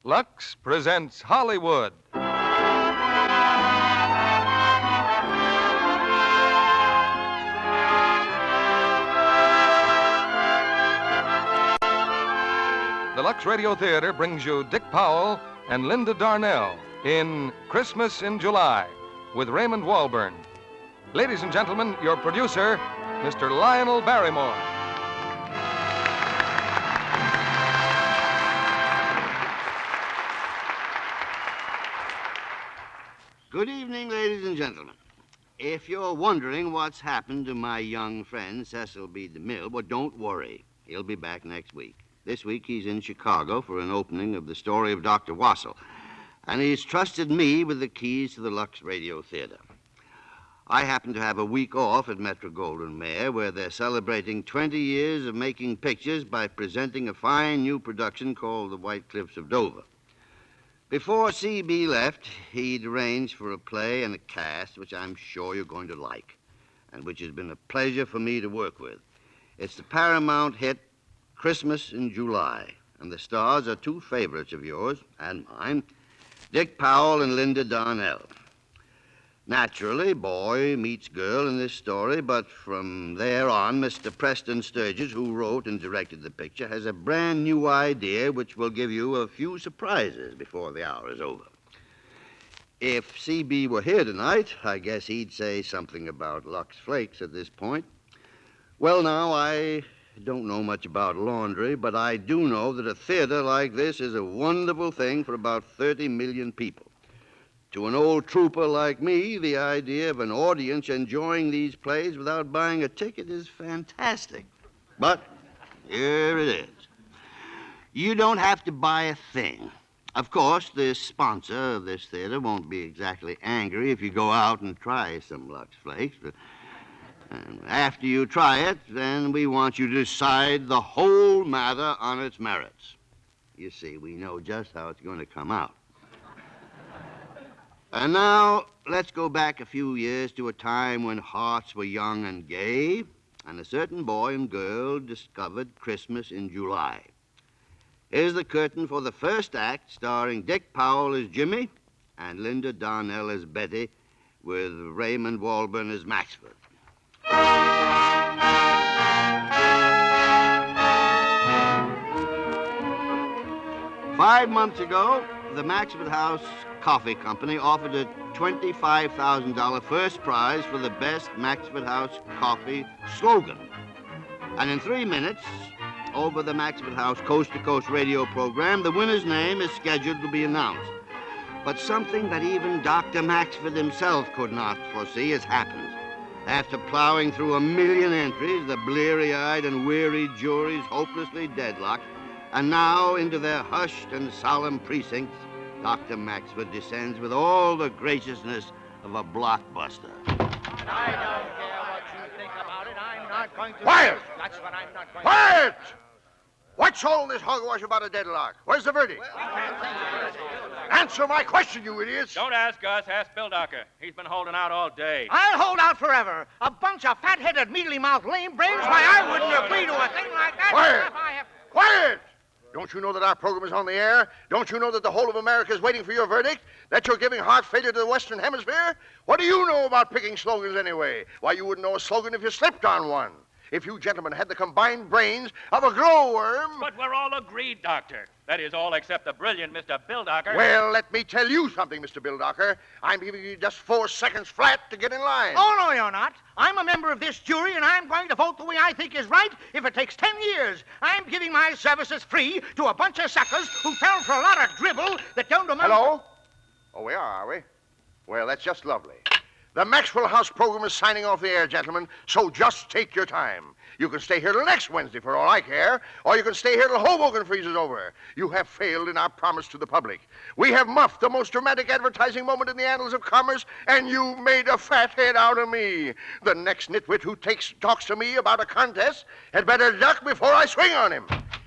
Lux presents Hollywood. The Lux Radio Theater brings you Dick Powell and Linda Darnell in Christmas in July with Raymond Walburn. Ladies and gentlemen, your producer, Mr. Lionel Barrymore. Good evening, ladies and gentlemen. If you're wondering what's happened to my young friend, Cecil B. DeMille, well, don't worry. He'll be back next week. This week, he's in Chicago for an opening of The Story of Dr. Wassel, and he's trusted me with the keys to the Lux Radio Theater. I happen to have a week off at Metro-Goldwyn-Mayer, where they're celebrating 20 years of making pictures by presenting a fine new production called The White Cliffs of Dover. Before C.B. left, he'd arranged for a play and a cast which I'm sure you're going to like, and which has been a pleasure for me to work with. It's the Paramount hit Christmas in July, and the stars are two favorites of yours and mine, Dick Powell and Linda Darnell. Naturally, boy meets girl in this story, but from there on, Mr. Preston Sturges, who wrote and directed the picture, has a brand new idea which will give you a few surprises before the hour is over. If C.B. were here tonight, I guess he'd say something about Lux Flakes at this point. Well, now, I don't know much about laundry, but I do know that a theater like this is a wonderful thing for about 30 million people. To an old trooper like me, the idea of an audience enjoying these plays without buying a ticket is fantastic. But here it is. You don't have to buy a thing. Of course, the sponsor of this theater won't be exactly angry if you go out and try some Lux Flakes. But after you try it, then we want you to decide the whole matter on its merits. You see, we know just how it's going to come out. And now, let's go back a few years to a time when hearts were young and gay, and a certain boy and girl discovered Christmas in July. Here's the curtain for the first act, starring Dick Powell as Jimmy and Linda Darnell as Betty, with Raymond Walburn as Maxford. 5 months ago, the Maxford House Coffee Company offered a $25,000 first prize for the best Maxford House coffee slogan. And in 3 minutes, over the Maxford House coast-to-coast radio program, the winner's name is scheduled to be announced. But something that even Dr. Maxford himself could not foresee has happened. After plowing through 1 million entries, the bleary-eyed and weary jury's hopelessly deadlocked, and now into their hushed and solemn precincts, Dr. Maxford descends with all the graciousness of a blockbuster. I don't care what you think about it. I'm not going to... Quiet! That's what I'm not going Quiet! What's all this hogwash about a deadlock? Where's the verdict? Answer my question, you idiots! Don't ask us, ask Bill Docker. He's been holding out all day. I'll hold out forever. A bunch of fat-headed, mealy-mouthed lame brains. Why, I wouldn't agree to a thing like that. Quiet! I have... Quiet! Don't you know that our program is on the air? Don't you know that the whole of America is waiting for your verdict? That you're giving heart failure to the Western Hemisphere? What do you know about picking slogans anyway? Why, you wouldn't know a slogan if you slipped on one. If you gentlemen had the combined brains of a glowworm... But we're all agreed, Doctor. That is all except the brilliant Mr. Bill Docker. Well, let me tell you something, Mr. Bill Docker. I'm giving you just 4 seconds flat to get in line. Oh, no, you're not. I'm a member of this jury, and I'm going to vote the way I think is right if it takes 10 years. I'm giving my services free to a bunch of suckers who fell for a lot of dribble that don't amount... Hello? Oh, we are we? Well, that's just lovely. The Maxwell House program is signing off the air, gentlemen, so just take your time. You can stay here till next Wednesday for all I care, or you can stay here till Hoboken freezes over. You have failed in our promise to the public. We have muffed the most dramatic advertising moment in the annals of commerce, and you made a fathead out of me. The next nitwit who talks to me about a contest had better duck before I swing on him.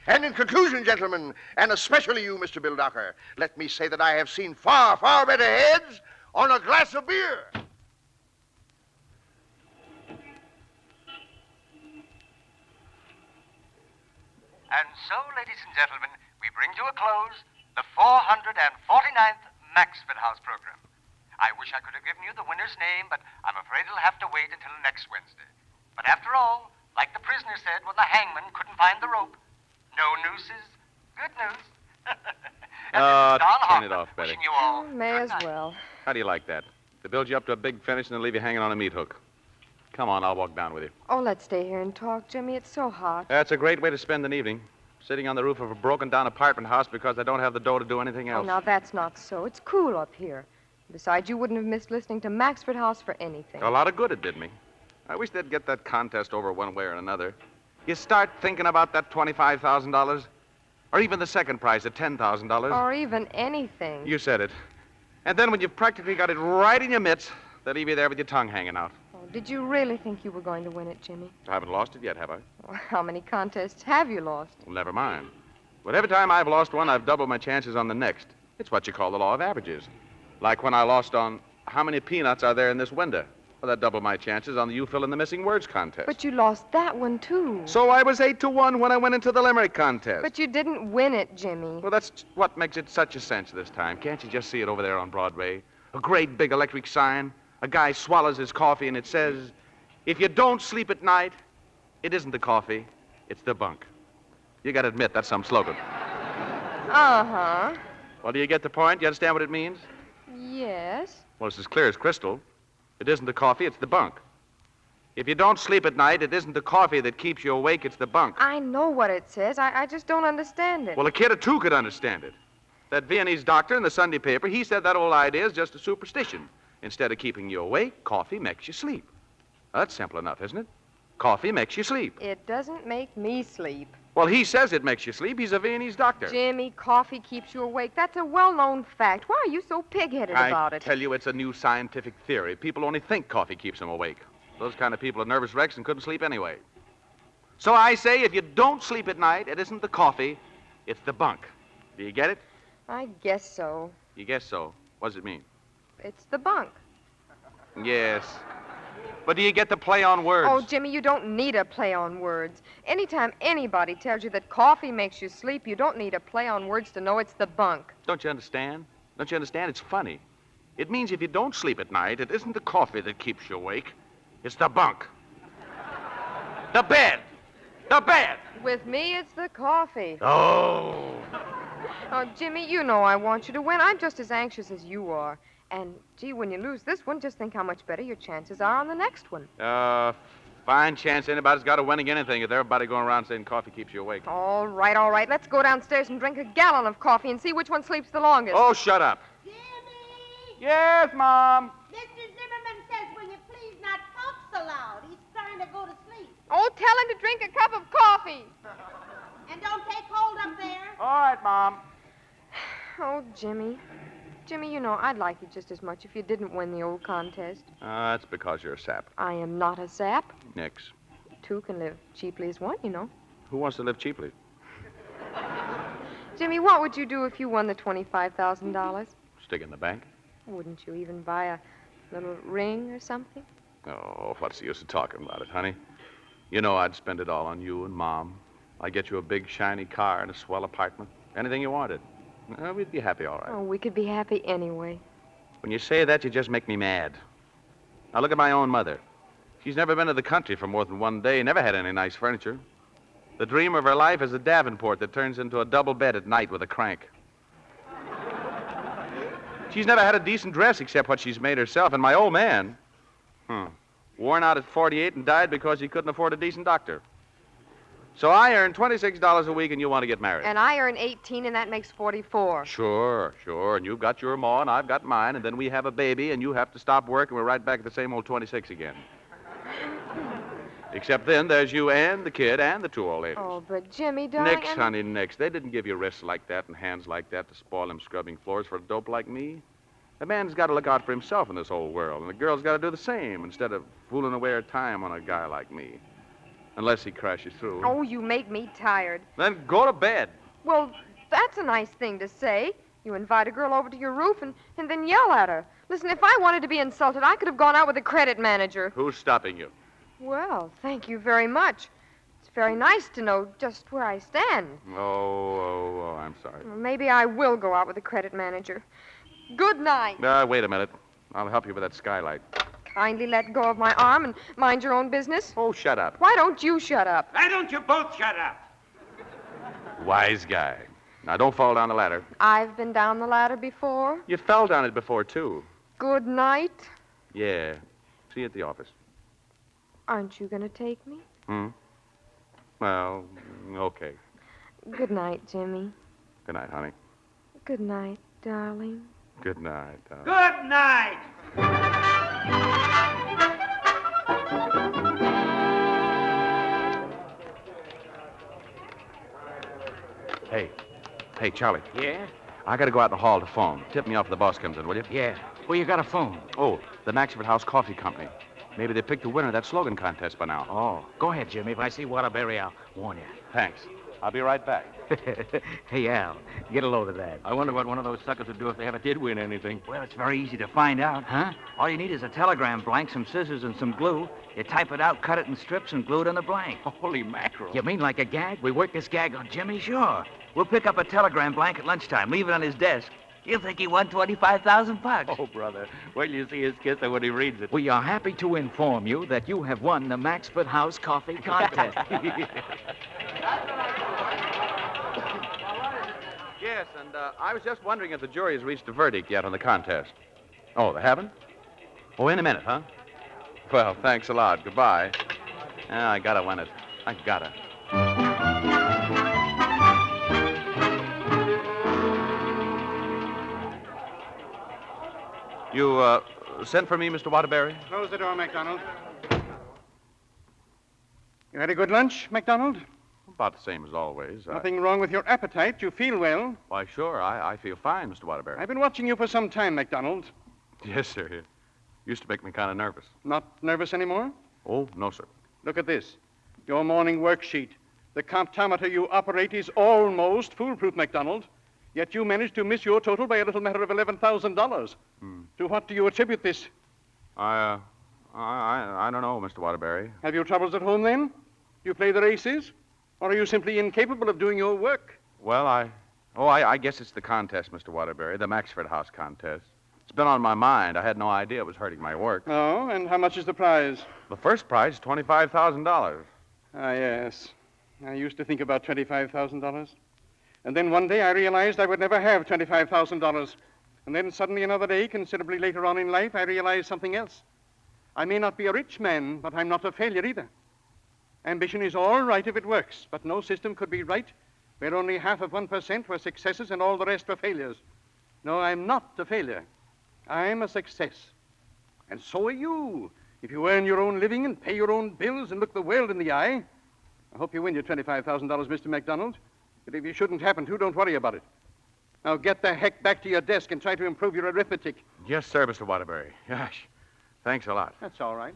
And in conclusion, gentlemen, and especially you, Mr. Bill Docker, let me say that I have seen far, far better heads on a glass of beer. And so, ladies and gentlemen, we bring to a close the 449th Maxford House program. I wish I could have given you the winner's name, but I'm afraid it'll have to wait until next Wednesday. But after all, like the prisoner said when the hangman couldn't find the rope, no nooses, good news. And this is Don turn Hoffman it off, Betty. wishing you all May good as night. well. How do you like that? They build you up to a big finish and then leave you hanging on a meat hook. Come on, I'll walk down with you. Oh, let's stay here and talk, Jimmy. It's so hot. That's a great way to spend an evening. Sitting on the roof of a broken-down apartment house because I don't have the dough to do anything Oh, else. now that's not so. It's cool up here. Besides, you wouldn't have missed listening to Maxford House for anything. A lot of good it did me. I wish they'd get that contest over one way or another. You start thinking about that $25,000, or even the second prize at $10,000. Or even anything. You said it. And then when you've practically got it right in your mitts, they leave you there with your tongue hanging out. Oh, did you really think you were going to win it, Jimmy? I haven't lost it yet, have I? Well, how many contests have you lost? Well, never mind. But every time I've lost one, I've doubled my chances on the next. It's what you call the law of averages. Like when I lost on how many peanuts are there in this window. Well, that doubled my chances on the You Fill in the Missing Words contest. But you lost that one, too. So I was 8-1 when I went into the limerick contest. But you didn't win it, Jimmy. Well, that's what makes it such a cinch this time. Can't you just see it over there on Broadway? A great big electric sign. A guy swallows his coffee and it says, if you don't sleep at night, it isn't the coffee, it's the bunk. You gotta admit, that's some slogan. Uh-huh. Well, do you get the point? You understand what it means? Yes. Well, it's as clear as crystal. It isn't the coffee, it's the bunk. If you don't sleep at night, it isn't the coffee that keeps you awake, it's the bunk. I know what it says. I just don't understand it. Well, a kid or two could understand it. That Viennese doctor in the Sunday paper, he said that old idea is just a superstition. Instead of keeping you awake, coffee makes you sleep. Well, that's simple enough, isn't it? Coffee makes you sleep. It doesn't make me sleep. Well, he says it makes you sleep. He's a Viennese doctor. Jimmy, coffee keeps you awake. That's a well-known fact. Why are you so pig-headed about I it? tell you, it's a new scientific theory. People only think coffee keeps them awake. Those kind of people are nervous wrecks and couldn't sleep anyway. So I say, if you don't sleep at night, it isn't the coffee, it's the bunk. Do you get it? I guess so. You guess so. What does it mean? It's the bunk. Yes. But do you get the play on words? Oh, Jimmy, you don't need a play on words. Anytime anybody tells you that coffee makes you sleep, you don't need a play on words to know it's the bunk. Don't you understand? Don't you understand? It's funny. It means if you don't sleep at night, it isn't the coffee that keeps you awake. It's the bunk. The bed. The bed. With me, it's the coffee. Oh. Oh, Jimmy, you know I want you to win. I'm just as anxious as you are. And, gee, when you lose this one, just think how much better your chances are on the next one. Fine chance anybody's got of winning anything if everybody going around saying coffee keeps you awake. All right, all right. Let's go downstairs and drink a gallon of coffee and see which one sleeps the longest. Oh, shut up. Jimmy! Yes, Mom. Mr. Zimmerman says, will you please not talk so loud? He's trying to go to sleep. Oh, tell him to drink a cup of coffee. And don't take hold up there. All right, Mom. Oh, Jimmy. Jimmy, you know, I'd like you just as much if you didn't win the old contest. That's because you're a sap. I am not a sap. Nix. Two can live cheaply as one, you know. Who wants to live cheaply? Jimmy, what would you do if you won the $25,000? Stick in the bank. Wouldn't you even buy a little ring or something? Oh, what's the use of talking about it, honey? You know I'd spend it all on you and Mom. I'd get you a big, shiny car and a swell apartment. Anything you wanted. We'd be happy, all right. Oh, we could be happy anyway. When you say that, you just make me mad. Now, look at my own mother. She's never been to the country for more than one day, never had any nice furniture. The dream of her life is a Davenport that turns into a double bed at night with a crank. She's never had a decent dress except what she's made herself. And my old man, worn out at 48 and died because he couldn't afford a decent doctor. So I earn $26 a week and you want to get married. And I earn 18, and that makes 44. Sure. And you've got your ma and I've got mine, and then we have a baby and you have to stop work and we're right back at the same old 26 again. Except then there's you and the kid and the two old ladies. Oh, but Jimmy, darling... Nix, honey, nix. They didn't give you wrists like that and hands like that to spoil them scrubbing floors for a dope like me. A man's got to look out for himself in this whole world, and the girl's got to do the same instead of fooling away her time on a guy like me. Unless he crashes through. Oh, you make me tired. Then go to bed. Well, that's a nice thing to say. You invite a girl over to your roof and then yell at her. Listen, if I wanted to be insulted, I could have gone out with the credit manager. Who's stopping you? Well, thank you very much. It's very nice to know just where I stand. Oh, I'm sorry. Well, maybe I will go out with the credit manager. Good night. Wait a minute. I'll help you with that skylight. Kindly let go of my arm and mind your own business. Oh, shut up. Why don't you shut up? Why don't you both shut up? Wise guy. Now, don't fall down the ladder. I've been down the ladder before. You fell down it before, too. Good night. Yeah. See you at the office. Aren't you going to take me? Well, okay. Good night, Jimmy. Good night, honey. Good night, darling. Good night. Good night. Hey, Charlie. Yeah? I got to go out in the hall to phone. Tip me off if the boss comes in, will you? Yeah. Who you got a phone? Oh, the Maxford House Coffee Company. Maybe they picked the winner of that slogan contest by now. Oh, go ahead, Jimmy. If I see Waterbury, I'll warn you. Thanks. I'll be right back. Hey, Al, get a load of that. I wonder what one of those suckers would do if they ever did win anything. Well, it's very easy to find out. Huh? All you need is a telegram blank, some scissors, and some glue. You type it out, cut it in strips, and glue it on the blank. Holy mackerel. You mean like a gag? We work this gag on Jimmy? Sure. We'll pick up a telegram blank at lunchtime, leave it on his desk. He'll think he won $25,000. Oh, brother. Wait till you see his kisser when he reads it. We are happy to inform you that you have won the Maxford House Coffee Contest. Yes, and I was just wondering if the jury has reached a verdict yet on the contest. Oh, they haven't? Oh, in a minute, huh? Well, thanks a lot. Goodbye. I gotta win it. I gotta. You, sent for me, Mr. Waterbury? Close the door, MacDonald. You had a good lunch, MacDonald? About the same as always. Nothing wrong with your appetite. You feel well. Why, sure. I feel fine, Mr. Waterbury. I've been watching you for some time, MacDonald. Yes, sir. It used to make me kind of nervous. Not nervous anymore? Oh, no, sir. Look at this. Your morning worksheet. The comptometer you operate is almost foolproof, MacDonald. Yet you managed to miss your total by a little matter of $11,000. To what do you attribute this? I don't know, Mr. Waterbury. Have you troubles at home, then? You play the races? Or are you simply incapable of doing your work? Well, I guess it's the contest, Mr. Waterbury, the Maxford House contest. It's been on my mind. I had no idea it was hurting my work. Oh, and how much is the prize? The first prize is $25,000. Ah, yes. I used to think about $25,000. And then one day I realized I would never have $25,000. And then suddenly another day, considerably later on in life, I realized something else. I may not be a rich man, but I'm not a failure either. Ambition is all right if it works, but no system could be right where only half of 1% were successes and all the rest were failures. No, I'm not a failure. I'm a success. And so are you. If you earn your own living and pay your own bills and look the world in the eye, I hope you win your $25,000, Mr. MacDonald. But if you shouldn't happen to, don't worry about it. Now get the heck back to your desk and try to improve your arithmetic. Yes, sir, Mr. Waterbury. Gosh, thanks a lot. That's all right.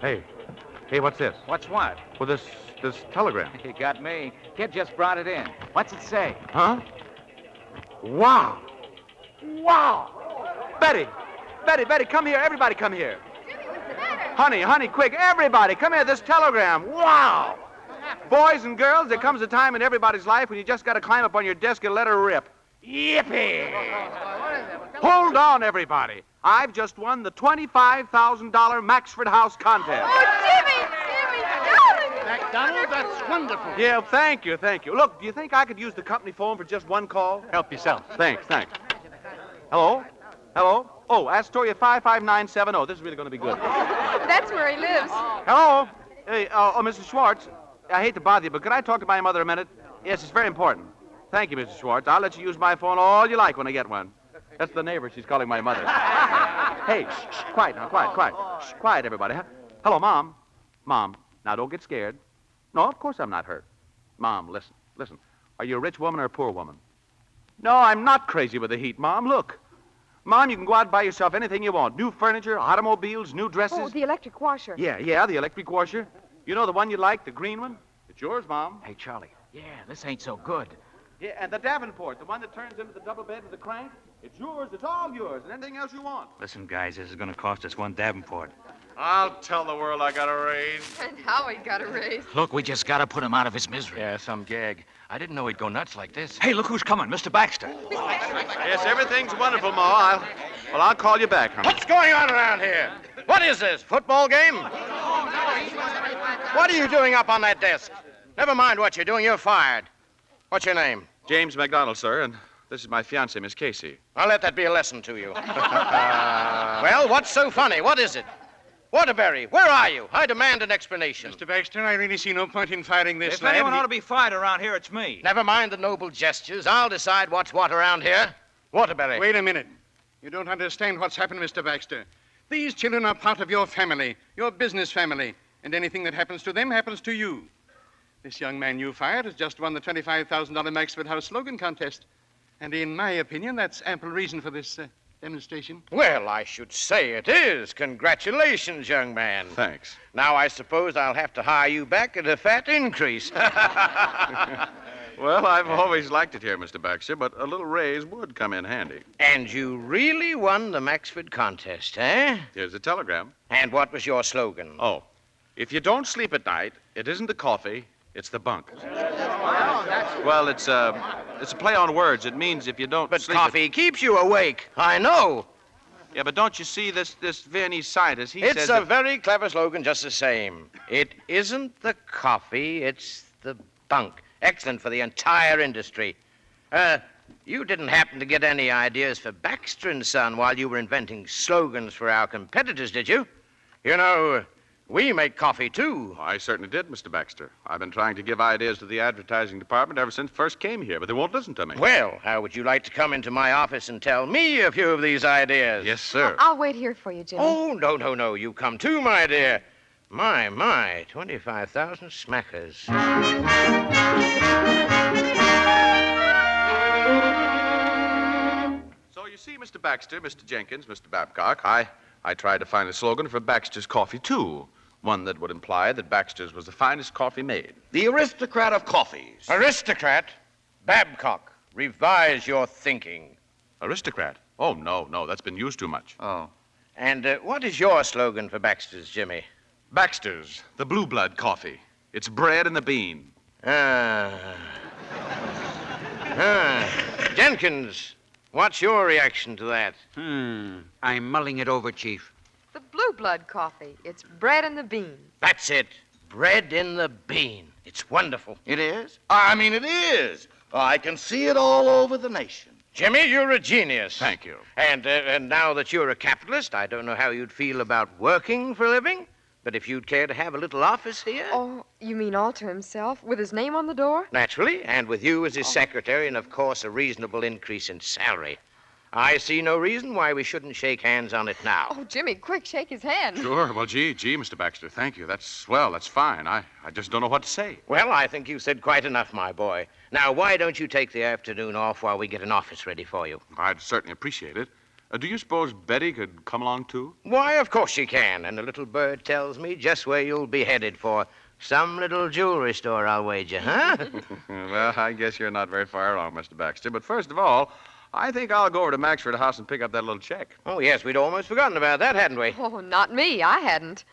Hey, what's this? What's what? Well, this telegram. You got me. Kid just brought it in. What's it say? Huh? Wow. Betty, come here. Everybody come here. Honey, quick. Everybody, come here. This telegram. Wow. Boys and girls, there comes a time in everybody's life when you just got to climb up on your desk and let her rip. Yippee! Hold on, everybody. I've just won the $25,000 Maxford House contest. Oh, Jimmy, darling! MacDonald, that's wonderful. Yeah, thank you. Look, do you think I could use the company phone for just one call? Help yourself. Thanks. Hello? Oh, Astoria 55970. This is really going to be good. That's where he lives. Hello? Hey, Mrs. Schwartz. I hate to bother you, but could I talk to my mother a minute? Yes, it's very important. Thank you, Mrs. Schwartz. I'll let you use my phone all you like when I get one. That's the neighbor. She's calling my mother. Hey, shh, quiet now, quiet. Shh, quiet, everybody. Hello, Mom. Mom, now don't get scared. No, of course I'm not hurt. Mom, listen. Are you a rich woman or a poor woman? No, I'm not crazy with the heat, Mom. Look. Mom, you can go out and buy yourself anything you want. New furniture, automobiles, new dresses. Oh, the electric washer. Yeah, the electric washer. You know the one you like, the green one? It's yours, Mom. Hey, Charlie. Yeah, this ain't so good. Yeah, and the Davenport, the one that turns into the double bed with the crank. It's yours. It's all yours. And anything else you want. Listen, guys, this is going to cost us one Davenport. I'll tell the world I got a raise. And Howie got a raise. Look, we just got to put him out of his misery. Yeah, some gag. I didn't know he'd go nuts like this. Hey, look who's coming, Mr. Baxter. Yes, everything's wonderful, Ma. I'll call you back, honey. What's going on around here? What is this, football game? What are you doing up on that desk? Never mind what you're doing, you're fired. What's your name? James McDonald, sir, and this is my fiancée, Miss Casey. I'll let that be a lesson to you. Well, what's so funny? What is it? Waterbury, where are you? I demand an explanation. Mr. Baxter, I really see no point in firing this If lad. anyone ought to be fired around here, it's me. Never mind the noble gestures. I'll decide what's what around here. Waterbury. Wait a minute. You don't understand what's happened, Mr. Baxter. These children are part of your family, your business family, and anything that happens to them happens to you. This young man you fired has just won the $25,000 Maxford House slogan contest. And in my opinion, that's ample reason for this demonstration. Well, I should say it is. Congratulations, young man. Thanks. Now, I suppose I'll have to hire you back at a fat increase. Well, I've always liked it here, Mr. Baxter, but a little raise would come in handy. And you really won the Maxford contest, eh? Here's a telegram. And what was your slogan? Oh, if you don't sleep at night, it isn't the coffee, it's the bunk. Well, it's a play on words. It means if you don't But sleep coffee keeps you awake. I know. Yeah, but don't you see this Viennese scientist? He It's says a that... very clever slogan just the same. It isn't the coffee, it's the bunk. Excellent for the entire industry. You didn't happen to get any ideas for Baxter & Son while you were inventing slogans for our competitors, did you? You know, we make coffee, too. I certainly did, Mr. Baxter. I've been trying to give ideas to the advertising department ever since first came here, but they won't listen to me. Well, how would you like to come into my office and tell me a few of these ideas? Yes, sir. I'll wait here for you, Jimmy. Oh, no. You come too, my dear. My, 25,000 smackers. So you see, Mr. Baxter, Mr. Jenkins, Mr. Babcock, I tried to find a slogan for Baxter's Coffee, too. One that would imply that Baxter's was the finest coffee made. The aristocrat of coffees. Aristocrat? Babcock, revise your thinking. Aristocrat? Oh, no, that's been used too much. Oh. And what is your slogan for Baxter's, Jimmy? Baxter's, the blue blood coffee. It's bread and the bean. Jenkins, what's your reaction to that? I'm mulling it over, Chief. The blue blood coffee. It's bread and the bean. That's it. Bread in the bean. It's wonderful. It is? I mean, it is. I can see it all over the nation. Jimmy, you're a genius. Thank you. And now that you're a capitalist, I don't know how you'd feel about working for a living, but if you'd care to have a little office here. Oh, you mean all to himself, with his name on the door? Naturally, and with you as his secretary, and of course a reasonable increase in salary. I see no reason why we shouldn't shake hands on it now. Oh, Jimmy, quick, shake his hand. Sure. Well, gee, Mr. Baxter, thank you. That's swell. That's fine. I just don't know what to say. Well, I think you've said quite enough, my boy. Now, why don't you take the afternoon off while we get an office ready for you? I'd certainly appreciate it. Do you suppose Betty could come along, too? Why, of course she can. And the little bird tells me just where you'll be headed for. Some little jewelry store, I'll wager, huh? Well, I guess you're not very far wrong, Mr. Baxter. But first of all, I think I'll go over to Maxford House and pick up that little check. Oh, yes, we'd almost forgotten about that, hadn't we? Oh, not me. I hadn't.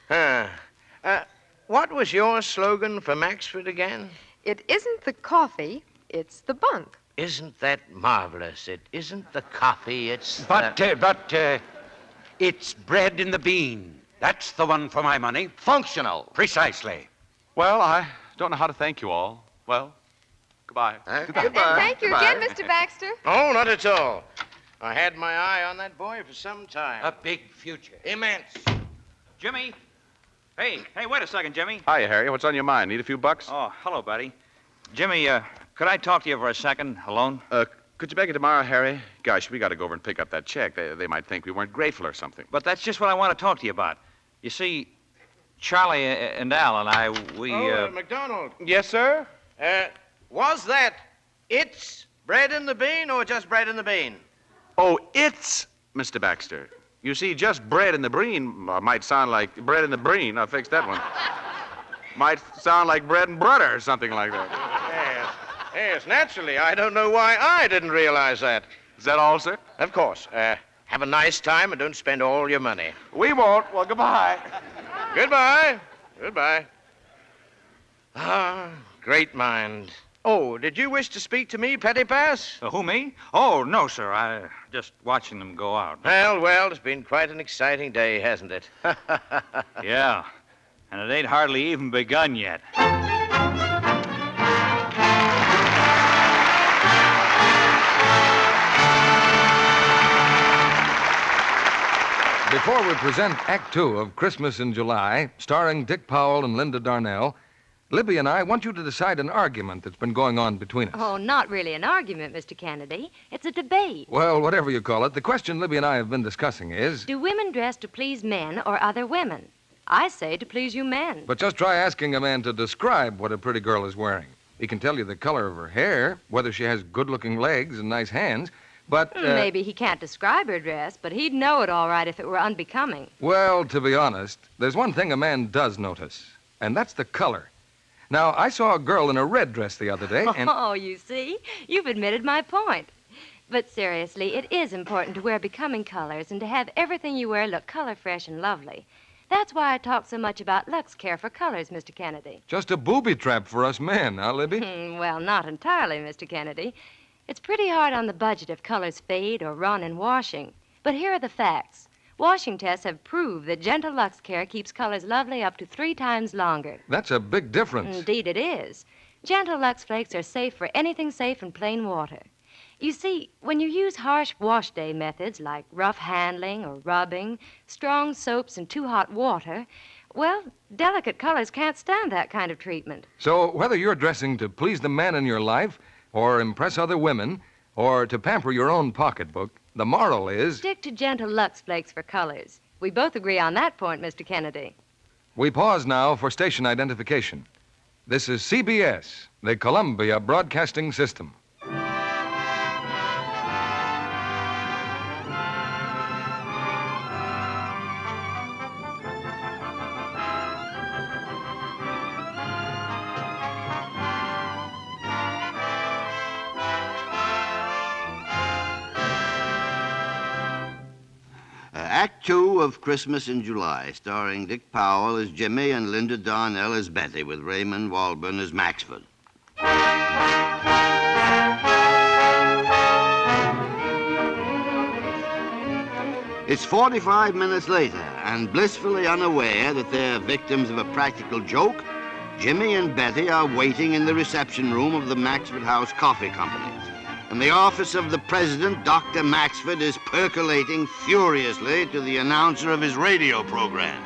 What was your slogan for Maxford again? It isn't the coffee, it's the bunk. Isn't that marvelous? It isn't the coffee, it's But it's bread in the bean. That's the one for my money. Functional. Precisely. Well, I don't know how to thank you all. Well, goodbye. Goodbye. And thank you again, Mr. Baxter. Oh, not at all. I had my eye on that boy for some time. A big future. Immense. Jimmy? Hey, wait a second, Jimmy. Hiya, Harry. What's on your mind? Need a few bucks? Oh, hello, buddy. Jimmy, could I talk to you for a second, alone? Could you make it tomorrow, Harry? Gosh, we got to go over and pick up that check. They might think we weren't grateful or something. But that's just what I want to talk to you about. You see, Charlie and Al and I, we... McDonald. Yes, sir? Was that it's bread in the bean or just bread in the bean? Oh, it's Mr. Baxter. You see, just bread in the bean might sound like bread in the bean. I'll fix that one. Might sound like bread and butter or something like that. Yes, naturally. I don't know why I didn't realize that. Is that all, sir? Of course. Have a nice time and don't spend all your money. We won't. Well, goodbye. Goodbye. Goodbye. Ah, great mind. Oh, did you wish to speak to me, Petty Pass? Who, me? Oh, no, sir. I just watching them go out. Well, it's been quite an exciting day, hasn't it? Yeah, and it ain't hardly even begun yet. Before we present Act Two of Christmas in July, starring Dick Powell and Linda Darnell, Libby and I want you to decide an argument that's been going on between us. Oh, not really an argument, Mr. Kennedy. It's a debate. Well, whatever you call it, the question Libby and I have been discussing is... Do women dress to please men or other women? I say to please you men. But just try asking a man to describe what a pretty girl is wearing. He can tell you the color of her hair, whether she has good-looking legs and nice hands, but... Maybe he can't describe her dress, but he'd know it all right if it were unbecoming. Well, to be honest, there's one thing a man does notice, and that's the color. Now, I saw a girl in a red dress the other day, and... Oh, you see? You've admitted my point. But seriously, it is important to wear becoming colors and to have everything you wear look color fresh and lovely. That's why I talk so much about Lux Care for Colors, Mr. Kennedy. Just a booby trap for us men, huh, Libby? Well, not entirely, Mr. Kennedy. It's pretty hard on the budget if colors fade or run in washing. But here are the facts. Washing tests have proved that Gentle Lux Care keeps colors lovely up to 3 times longer. That's a big difference. Indeed it is. Gentle Lux Flakes are safe for anything safe in plain water. You see, when you use harsh wash day methods like rough handling or rubbing, strong soaps and too hot water, well, delicate colors can't stand that kind of treatment. So whether you're dressing to please the man in your life or impress other women or to pamper your own pocketbook, the moral is... Stick to Gentle Lux Flakes for colors. We both agree on that point, Mr. Kennedy. We pause now for station identification. This is CBS, the Columbia Broadcasting System. Act Two of Christmas in July, starring Dick Powell as Jimmy and Linda Darnell as Betty, with Raymond Walburn as Maxford. It's 45 minutes later, and blissfully unaware that they're victims of a practical joke, Jimmy and Betty are waiting in the reception room of the Maxford House Coffee Company. And the office of the president, Dr. Maxford, is percolating furiously to the announcer of his radio program.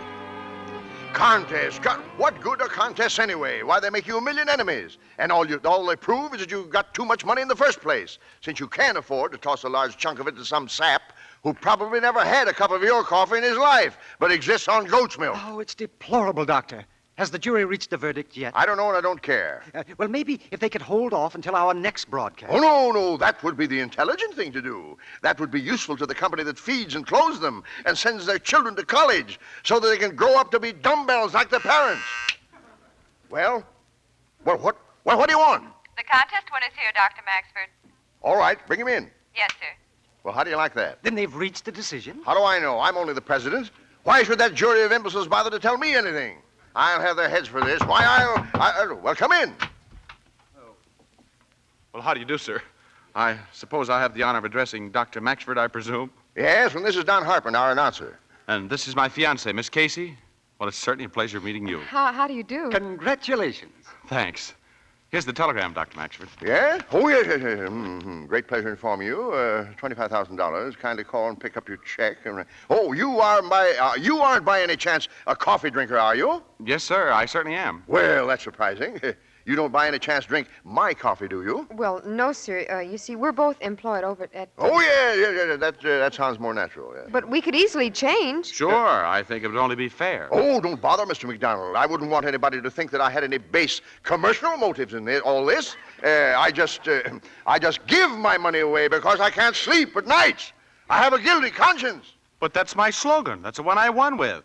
Contest? What good are contests anyway? Why, they make you a million enemies. And all they prove is that you got too much money in the first place, since you can't afford to toss a large chunk of it to some sap who probably never had a cup of your coffee in his life, but exists on goat's milk. Oh, it's deplorable, Doctor. Has the jury reached a verdict yet? I don't know and I don't care. Well, maybe if they could hold off until our next broadcast. Oh, no, that would be the intelligent thing to do. That would be useful to the company that feeds and clothes them and sends their children to college so that they can grow up to be dumbbells like their parents. Well, what do you want? The contest winner's here, Dr. Maxford. All right, bring him in. Yes, sir. Well, how do you like that? Then they've reached a decision? How do I know? I'm only the president. Why should that jury of imbeciles bother to tell me anything? I'll have their heads for this. Why, well, come in. Well, how do you do, sir? I suppose I have the honor of addressing Dr. Maxford, I presume? Yes, and this is Don Harper, our announcer. And this is my fiancée, Miss Casey. Well, it's certainly a pleasure meeting you. How do you do? Congratulations. Thanks. Here's the telegram, Dr. Maxford. Yeah? Oh, yes. Great pleasure to inform you. $25,000. Kindly call and pick up your check. Oh, you aren't by any chance a coffee drinker, are you? Yes, sir. I certainly am. Well, that's surprising. You don't by any chance drink my coffee, do you? Well, no, sir. You see, we're both employed over at... Oh, yeah. That sounds more natural, yeah. But we could easily change. Sure. I think it would only be fair. Oh, don't bother, Mr. McDonald. I wouldn't want anybody to think that I had any base commercial motives in all this. I just give my money away because I can't sleep at nights. I have a guilty conscience. But that's my slogan. That's the one I won with.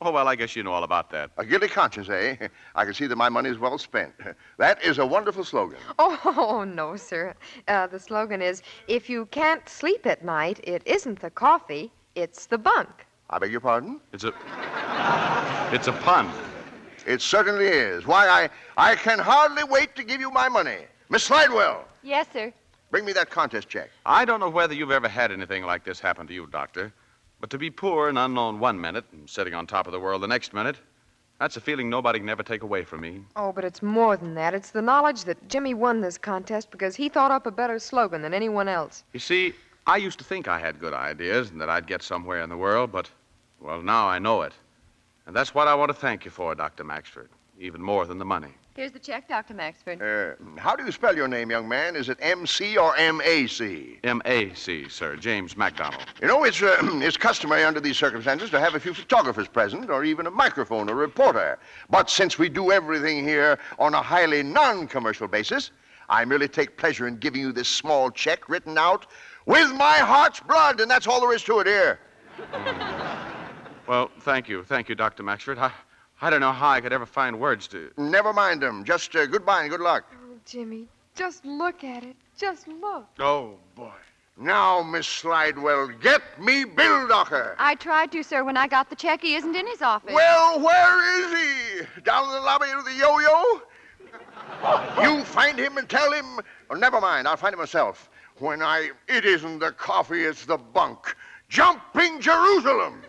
Oh, well, I guess you know all about that. A guilty conscience, eh? I can see that my money is well spent. That is a wonderful slogan. Oh, no, sir. The slogan is, if you can't sleep at night, it isn't the coffee, it's the bunk. I beg your pardon? It's a pun. It certainly is. Why, I can hardly wait to give you my money. Miss Slidewell, Yes, sir. bring me that contest check. I don't know whether you've ever had anything like this happen to you, Doctor, but to be poor and unknown one minute and sitting on top of the world the next minute, that's a feeling nobody can ever take away from me. Oh, but it's more than that. It's the knowledge that Jimmy won this contest because he thought up a better slogan than anyone else. You see, I used to think I had good ideas and that I'd get somewhere in the world, but, well, now I know it. And that's what I want to thank you for, Dr. Maxford, even more than the money. Here's the check, Dr. Maxford. How do you spell your name, young man? Is it M.C. or M.A.C.? M.A.C., sir, James MacDonald. You know, it's customary under these circumstances to have a few photographers present or even a microphone or reporter. But since we do everything here on a highly non-commercial basis, I merely take pleasure in giving you this small check written out with my heart's blood, and that's all there is to it here. Well, thank you, Dr. Maxford. I don't know how I could ever find words to... Never mind them. Just goodbye and good luck. Oh, Jimmy, just look at it. Just look. Oh, boy. Now, Miss Slidewell, get me Bill Docker. I tried to, sir. When I got the check, he isn't in his office. Well, where is he? Down in the lobby of the yo-yo? You find him and tell him... Oh, never mind, I'll find him myself. It isn't the coffee, it's the bunk. Jumping Jerusalem!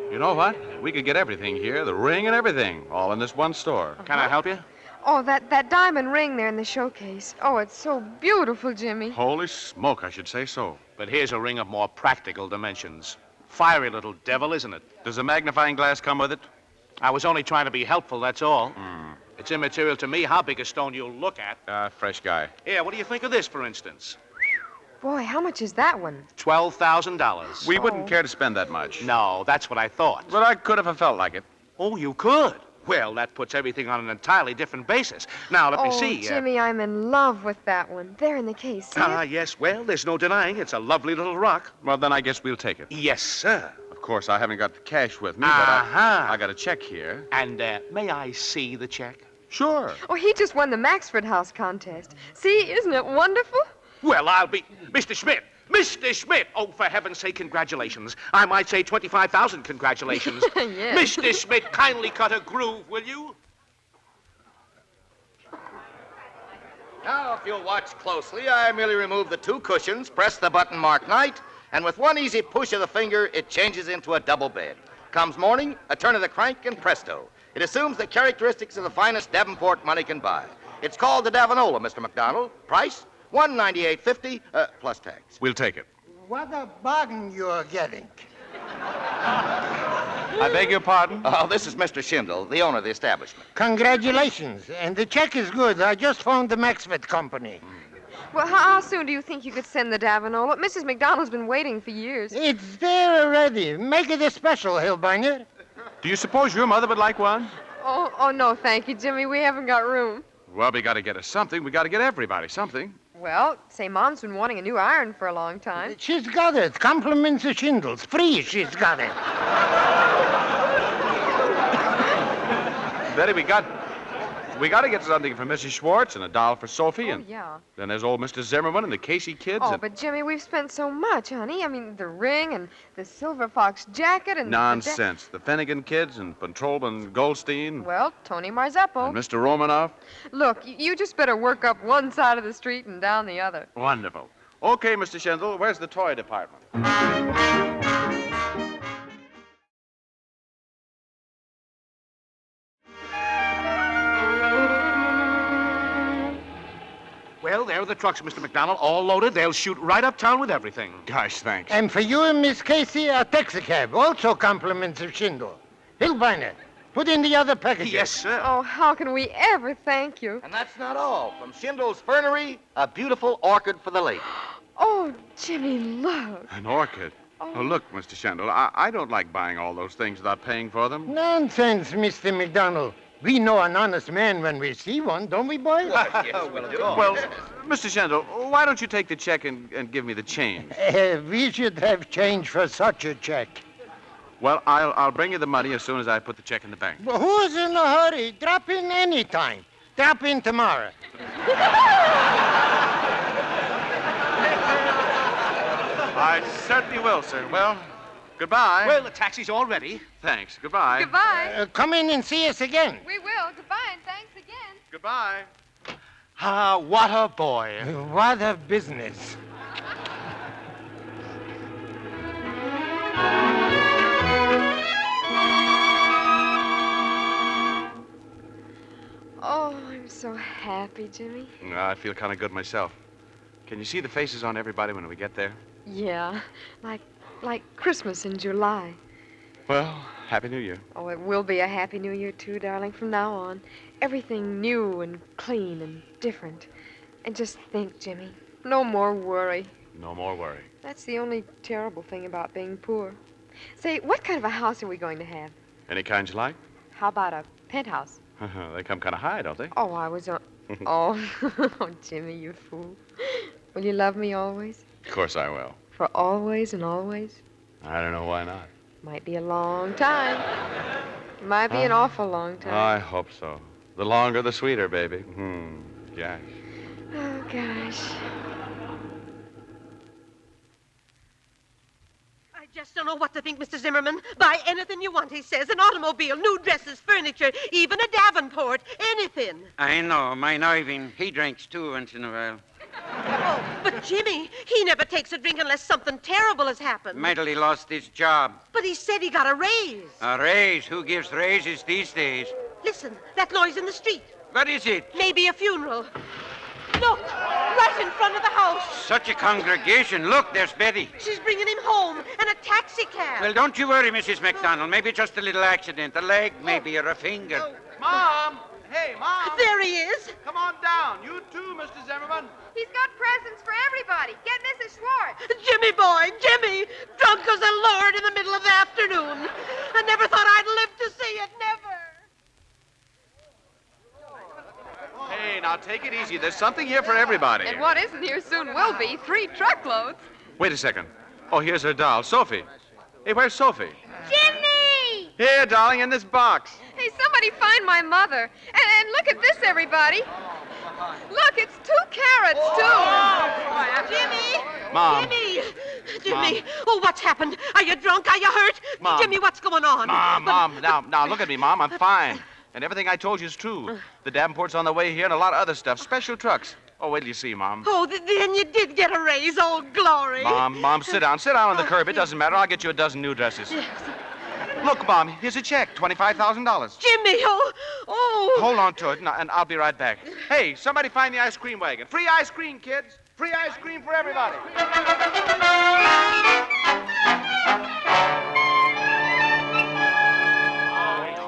You know what? We could get everything here, the ring and everything, all in this one store. Can I help you? Oh, that diamond ring there in the showcase. Oh, it's so beautiful, Jimmy. Holy smoke, I should say so. But here's a ring of more practical dimensions. Fiery little devil, isn't it? Does a magnifying glass come with it? I was only trying to be helpful, that's all. It's immaterial to me how big a stone you'll look at. Fresh guy. Here, what do you think of this, for instance? Boy, how much is that one? $12,000. We wouldn't care to spend that much. No, that's what I thought. But I could if I felt like it. Oh, you could? Well, that puts everything on an entirely different basis. Now, let me see. Jimmy, I'm in love with that one. There in the case. See it? Yes. Well, there's no denying it's a lovely little rock. Well, then I guess we'll take it. Yes, sir. Of course, I haven't got the cash with me, but I got a check here. And may I see the check? Sure. Oh, he just won the Maxford House contest. See, isn't it wonderful? Well, I'll be... Mr. Schmidt! Mr. Schmidt! Oh, for heaven's sake, congratulations. I might say 25,000 congratulations. Yes. Mr. Schmidt, kindly cut a groove, will you? Now, if you'll watch closely, I merely remove the two cushions, press the button marked night, and with one easy push of the finger, it changes into a double bed. Comes morning, a turn of the crank, and presto. It assumes the characteristics of the finest Davenport money can buy. It's called the Davinola, Mr. McDonald. Price? $198.50 plus tax. We'll take it. What a bargain you're getting. I beg your pardon? Oh, this is Mr. Schindel, the owner of the establishment. Congratulations. And the check is good. I just phoned the Maxford Company. Well, how soon do you think you could send the Davinola? Mrs. McDonald's been waiting for years. It's there already. Make it a special, Hillbinder. Do you suppose your mother would like one? Oh, no, thank you, Jimmy. We haven't got room. Well, we got to get us something. We got to get everybody something. Well, say Mom's been wanting a new iron for a long time. She's got it. Compliments of shingles. Free, she's got it. Betty, we got to get something for Mrs. Schwartz and a doll for Sophie. And yeah. then there's old Mr. Zimmerman and the Casey kids. Oh, but Jimmy, we've spent so much, honey. I mean, the ring and the Silver Fox jacket and... Nonsense. The Finnegan kids and Patrolman Goldstein. Well, Tony Marzeppo. And Mr. Romanoff. Look, you just better work up one side of the street and down the other. Wonderful. Okay, Mr. Schindel, where's the toy department? Well, there are the trucks, Mr. McDonald, all loaded. They'll shoot right uptown with everything. Gosh, thanks. And for you and Miss Casey, a taxicab. Also compliments of Schindel. Hillbinder, put in the other packages. Yes, sir. Oh, how can we ever thank you? And that's not all. From Schindel's Fernery, a beautiful orchid for the lady. Oh, Jimmy, look. An orchid. Oh, look, Mr. Schindel, I don't like buying all those things without paying for them. Nonsense, Mr. McDonald. We know an honest man when we see one, don't we, boys? Well, Mr. Schendel, why don't you take the check and give me the change? We should have change for such a check. Well, I'll bring you the money as soon as I put the check in the bank. Well, who's in a hurry? Drop in any time. Drop in tomorrow. I certainly will, sir. Well, goodbye. Well, the taxi's all ready. Thanks. Goodbye. Goodbye. Come in and see us again. We will. Goodbye, and thanks again. Goodbye. Ah, what a boy. What a business. Oh, I'm so happy, Jimmy. I feel kind of good myself. Can you see the faces on everybody when we get there? Yeah, like Christmas in July. Well, Happy New Year. Oh, it will be a happy new year, too, darling, from now on. Everything new and clean and different. And just think, Jimmy, no more worry. No more worry. That's the only terrible thing about being poor. Say, what kind of a house are we going to have? Any kind you like? How about a penthouse? They come kind of high, don't they? Oh, I was on... Oh, oh, Jimmy, you fool. Will you love me always? Of course I will. For always and always? I don't know why not. Might be a long time. Might be an awful long time. I hope so. The longer, the sweeter, baby. Gosh. Oh, gosh. I just don't know what to think, Mr. Zimmerman. Buy anything you want, he says. An automobile, new dresses, furniture, even a Davenport, anything. I know. Mine Irving, he drinks too once in a while. Oh, but Jimmy, he never takes a drink unless something terrible has happened. Medley lost his job. But he said he got a raise. A raise? Who gives raises these days? Listen, that noise in the street. What is it? Maybe a funeral. Look, right in front of the house. Such a congregation. Look, there's Betty. She's bringing him home and a taxi cab. Well, don't you worry, Mrs. McDonald. Maybe just a little accident. A leg, maybe, or a finger. Mom! Hey, Mom! There he is. Come on down. You too, Mr. Zimmerman. He's got presents for everybody. Get Mrs. Schwartz. Jimmy boy, Jimmy, drunk as a lord in the middle of the afternoon. I never thought I'd live to see it, never. Hey, now take it easy. There's something here for everybody. And what isn't here soon will be 3 truckloads. Wait a second. Oh, here's her doll, Sophie. Hey, where's Sophie? Jimmy! Here, darling, in this box. Hey, somebody find my mother. And look at this, everybody. Look, it's 2 carrots, too. Jimmy! Mom. Jimmy! Oh, what's happened? Are you drunk? Are you hurt? Mom. Jimmy, what's going on? Mom, now, look at me, Mom. I'm fine. And everything I told you is true. The Davenport's on the way here and a lot of other stuff. Special trucks. Oh, wait till you see, Mom. Oh, then you did get a raise. Oh, glory. Mom, sit down. Sit down on the curb. It doesn't matter. I'll get you a dozen new dresses. Yes. Look, Mom, here's a check, $25,000. Jimmy, oh. Hold on to it, and I'll be right back. Hey, somebody find the ice cream wagon. Free ice cream, kids. Free ice cream for everybody.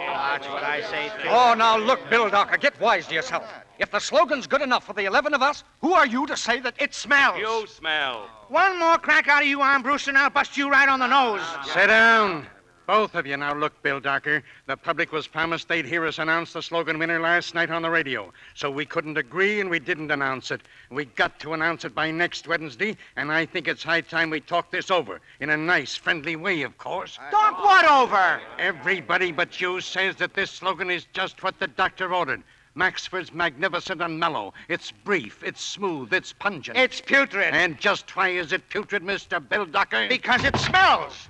That's what I say. Oh, now look, Bill Docker, get wise to yourself. If the slogan's good enough for the 11 of us, who are you to say that it smells? You smell. One more crack out of you, Arm Bruce, and I'll bust you right on the nose. Sit down. Both of you. Now, look, Bill Docker, the public was promised they'd hear us announce the slogan winner last night on the radio. So we couldn't agree, and we didn't announce it. We got to announce it by next Wednesday, and I think it's high time we talk this over. In a nice, friendly way, of course. Talk what over? Everybody but you says that this slogan is just what the doctor ordered. Maxford's magnificent and mellow. It's brief, it's smooth, it's pungent. It's putrid. And just why is it putrid, Mr. Bill Docker? Because it smells.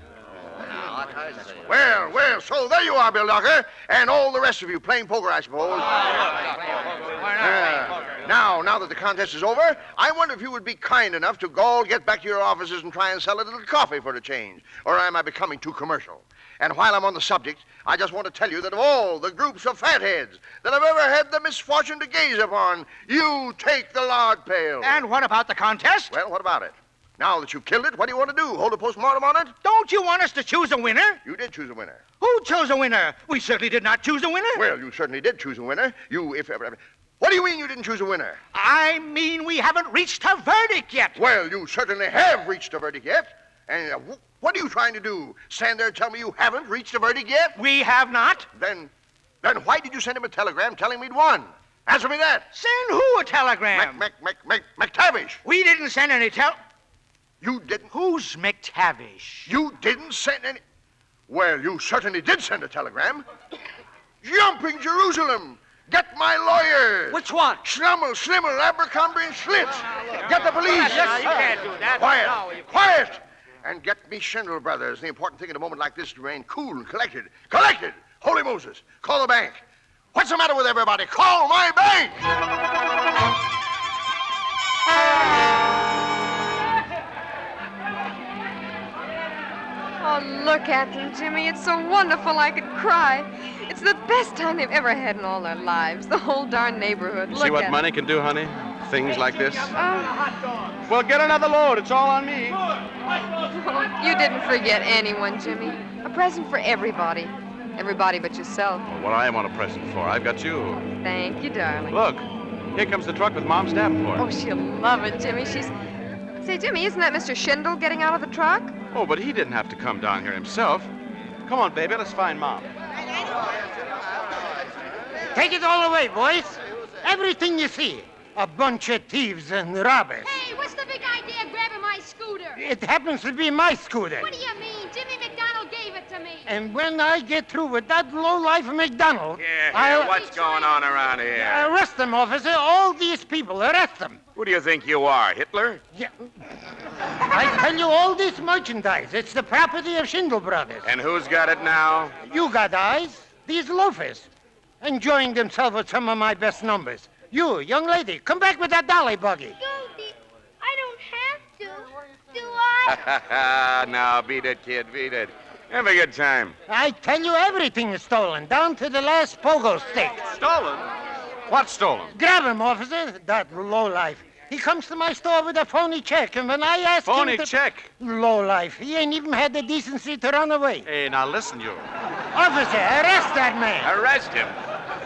Well, so there you are, Bill Docker, and all the rest of you playing poker, I suppose. Now that the contest is over, I wonder if you would be kind enough to all get back to your offices and try and sell a little coffee for a change, or am I becoming too commercial? And while I'm on the subject, I just want to tell you that of all the groups of fatheads that I've ever had the misfortune to gaze upon, you take the lard pail. And what about the contest? Well, what about it? Now that you've killed it, what do you want to do? Hold a postmortem on it? Don't you want us to choose a winner? You did choose a winner. Who chose a winner? We certainly did not choose a winner. Well, you certainly did choose a winner. What do you mean you didn't choose a winner? I mean we haven't reached a verdict yet. Well, you certainly have reached a verdict yet. And what are you trying to do? Stand there and tell me you haven't reached a verdict yet? We have not. Then Then why did you send him a telegram telling me he'd won? Answer me that. Send who a telegram? McTavish. We didn't send any You didn't? Who's McTavish? You didn't send any... Well, you certainly did send a telegram. Jumping Jerusalem! Get my lawyers! Which one? Schlummel, Schlimmel, Abercrombie, and Schlitz! Get the police! Yes, you can't do that. Quiet! No, you Quiet! And get me Schindler Brothers. The important thing in a moment like this is to remain cool and collected. Collected! Holy Moses! Call the bank. What's the matter with everybody? Call my bank! Oh, look at them, Jimmy. It's so wonderful I could cry. It's the best time they've ever had in all their lives. The whole darn neighborhood. See what money can do, honey? Things like this. Oh. Well, get another load. It's all on me. Oh, you didn't forget anyone, Jimmy. A present for everybody. Everybody but yourself. Well, what I want a present for? I've got you. Thank you, darling. Look, here comes the truck with Mom's Davenport. Oh, she'll love it, Jimmy. Say, Jimmy, isn't that Mr. Schindel getting out of the truck? Oh, but he didn't have to come down here himself. Come on, baby, let's find Mom. Take it all away, boys. Everything you see. A bunch of thieves and robbers. Hey, what's the big idea of grabbing my scooter? It happens to be my scooter. What do you mean? Jimmy McDonald gave it to me. And when I get through with that lowlife McDonald, What's going on around here? Arrest them, officer. All these people, arrest them. Who do you think you are, Hitler? Yeah. I tell you, all this merchandise, it's the property of Schindel Brothers. And who's got it now? You got eyes. These loafers. Enjoying themselves with some of my best numbers. You, young lady, come back with that dolly buggy. Goldie, I don't have to. Do I? Now, beat it, kid, beat it. Have a good time. I tell you, everything is stolen, down to the last pogo stick. Stolen? What's stolen? Grab him, officer. That lowlife. He comes to my store with a phony check, and when I ask him Phony to... check? Lowlife. He ain't even had the decency to run away. Hey, now listen, you. Officer, arrest that man. Arrest him?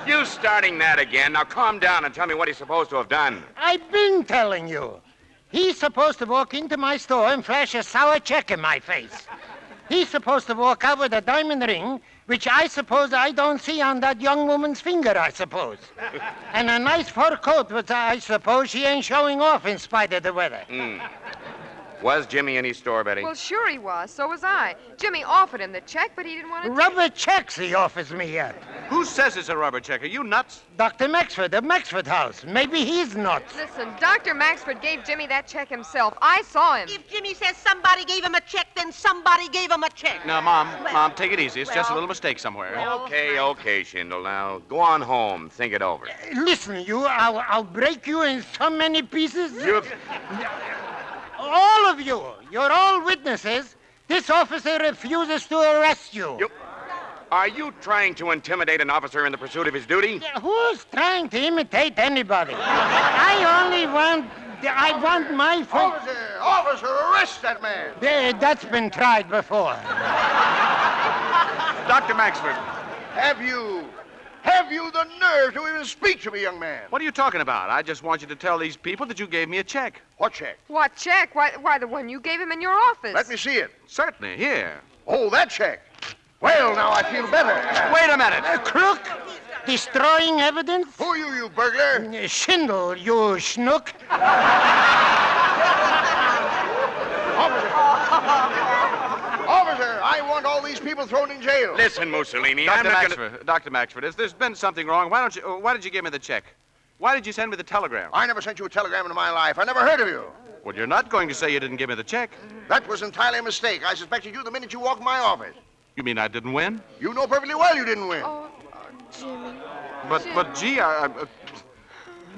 You starting that again. Now calm down and tell me what he's supposed to have done. I've been telling you. He's supposed to walk into my store and flash a sour check in my face. He's supposed to walk out with a diamond ring, which I suppose I don't see on that young woman's finger, I suppose. And a nice fur coat, which I suppose she ain't showing off in spite of the weather. Was Jimmy in his store, Betty? Well, sure he was. So was I. Jimmy offered him the check, but he didn't want to... Rubber checks he offers me yet. Who says it's a rubber check? Are you nuts? Dr. Maxford of Maxford House. Maybe he's nuts. Listen, Dr. Maxford gave Jimmy that check himself. I saw him. If Jimmy says somebody gave him a check, then somebody gave him a check. Now, Mom, take it easy. It's just a little mistake somewhere. Okay, Schindel. Now, go on home. Think it over. Listen, you, I'll break you in so many pieces. All of you, you're all witnesses. This officer refuses to arrest you. Are you trying to intimidate an officer in the pursuit of his duty? Who's trying to imitate anybody? I want my... Officer, arrest that man. That's been tried before. Dr. Maxford. Have you the nerve to even speak to me, young man? What are you talking about? I just want you to tell these people that you gave me a check. What check? What check? Why, the one you gave him in your office. Let me see it. Certainly, here. Oh, that check. Well, now I feel better. Wait a minute. Crook? Destroying evidence? Who are you burglar? Schindel, you schnook. Officer, I want all these people thrown in jail. Listen, Mussolini, Dr. Maxford, if there's been something wrong, why did you give me the check? Why did you send me the telegram? I never sent you a telegram in my life. I never heard of you. Well, you're not going to say you didn't give me the check. That was entirely a mistake. I suspected you the minute you walked in my office. You mean I didn't win? You know perfectly well you didn't win. Oh, Jimmy. But gee,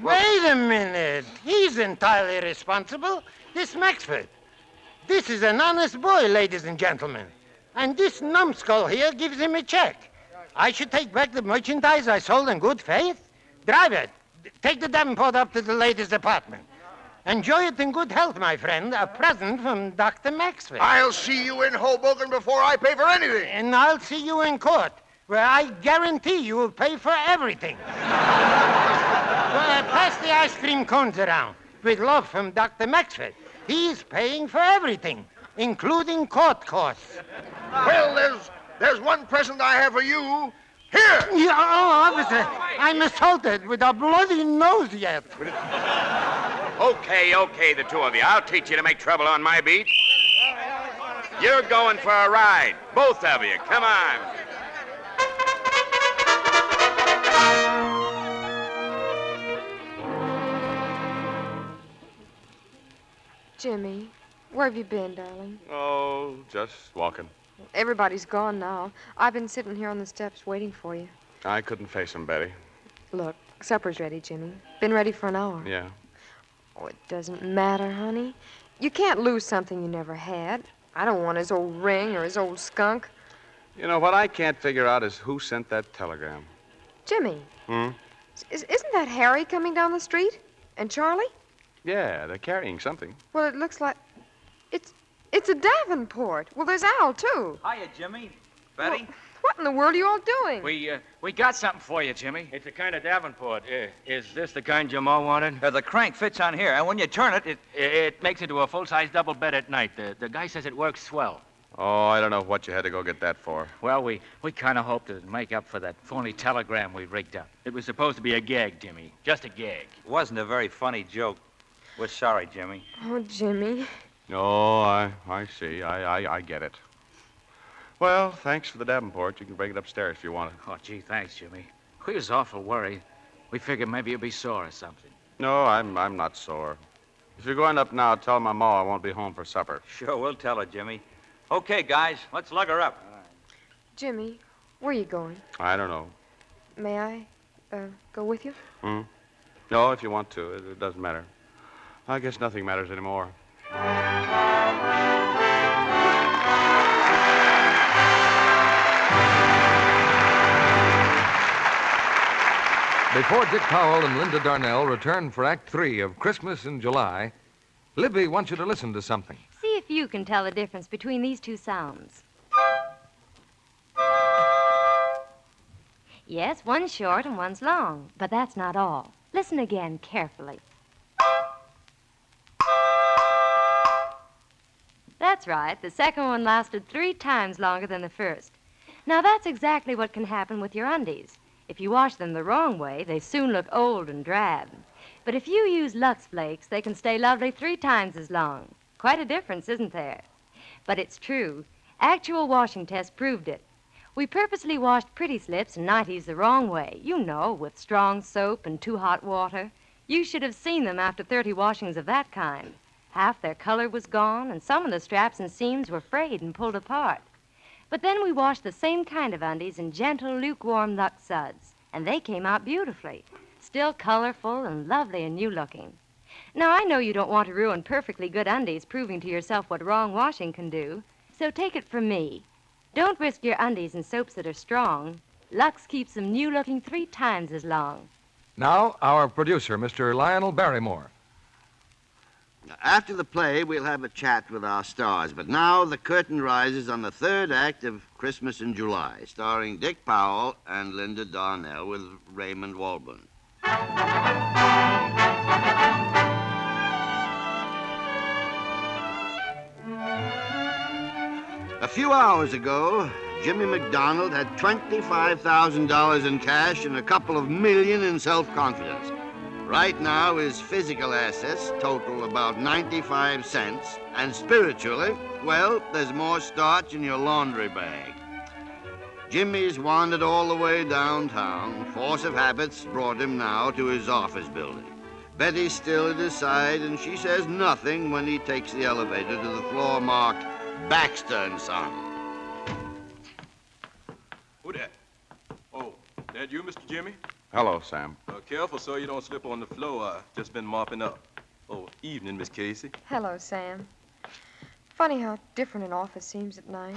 Wait a minute. He's entirely responsible. This Maxford. This is an honest boy, ladies and gentlemen. And this numbskull here gives him a check. I should take back the merchandise I sold in good faith. Driver, take the Davenport up to the ladies' apartment. Enjoy it in good health, my friend. A present from Dr. Maxford. I'll see you in Hoboken before I pay for anything. And I'll see you in court, where I guarantee you will pay for everything. Pass the ice cream cones around. With love from Dr. Maxford. He's paying for everything, including court costs. Well, there's one present I have for you. Here! Yeah, oh, officer, I'm assaulted with a bloody nose yet. Okay, the two of you. I'll teach you to make trouble on my beat. You're going for a ride. Both of you. Come on. Jimmy, where have you been, darling? Oh, just walking. Everybody's gone now. I've been sitting here on the steps waiting for you. I couldn't face him, Betty. Look, supper's ready, Jimmy. Been ready for an hour. Yeah. Oh, it doesn't matter, honey. You can't lose something you never had. I don't want his old ring or his old skunk. You know, what I can't figure out is who sent that telegram. Jimmy, Hmm? isn't that Harry coming down the street? And Charlie? Yeah, they're carrying something. Well, it looks like... It's a Davenport. Well, there's Al, too. Hiya, Jimmy. Betty? Well, what in the world are you all doing? We got something for you, Jimmy. It's a kind of Davenport. Is this the kind Jamal wanted? The crank fits on here, and when you turn it, It makes into a full-size double bed at night. The guy says it works swell. Oh, I don't know what you had to go get that for. Well, we kind of hoped to make up for that phony telegram we rigged up. It was supposed to be a gag, Jimmy. Just a gag. It wasn't a very funny joke. We're sorry, Jimmy. Oh, Jimmy. Oh, I see. I get it. Well, thanks for the Davenport. You can bring it upstairs if you want it. Oh, gee, thanks, Jimmy. We was awful worried. We figured maybe you'd be sore or something. No, I'm not sore. If you're going up now, tell my ma I won't be home for supper. Sure, we'll tell her, Jimmy. Okay, guys, let's lug her up. Jimmy, where are you going? I don't know. May I go with you? Hmm? No, if you want to. It doesn't matter. I guess nothing matters anymore. Before Dick Powell and Linda Darnell return for Act 3 of Christmas in July, Libby wants you to listen to something. See if you can tell the difference between these two sounds. Yes, one's short and one's long, but that's not all. Listen again carefully. That's right. The second one lasted 3 times longer than the first. Now, that's exactly what can happen with your undies. If you wash them the wrong way, they soon look old and drab. But if you use Lux Flakes, they can stay lovely 3 times as long. Quite a difference, isn't there? But it's true. Actual washing tests proved it. We purposely washed pretty slips and nighties the wrong way, you know, with strong soap and too hot water. You should have seen them after 30 washings of that kind. Half their color was gone, and some of the straps and seams were frayed and pulled apart. But then we washed the same kind of undies in gentle, lukewarm Lux Suds, and they came out beautifully, still colorful and lovely and new-looking. Now, I know you don't want to ruin perfectly good undies proving to yourself what wrong washing can do, so take it from me. Don't risk your undies in soaps that are strong. Lux keeps them new-looking 3 times as long. Now, our producer, Mr. Lionel Barrymore. After the play, we'll have a chat with our stars. But now the curtain rises on the 3rd act of Christmas in July, starring Dick Powell and Linda Darnell with Raymond Walburn. A few hours ago, Jimmy McDonald had $25,000 in cash and a couple of million in self-confidence. Right now, his physical assets total about 95 cents, and spiritually, well, there's more starch in your laundry bag. Jimmy's wandered all the way downtown. Force of habits brought him now to his office building. Betty's still at his side, and she says nothing when he takes the elevator to the floor marked Baxter & Son. Who that? Oh, that you, Mr. Jimmy? Hello, Sam. Careful so you don't slip on the floor. I've just been mopping up. Oh, evening, Miss Casey. Hello, Sam. Funny how different an office seems at night.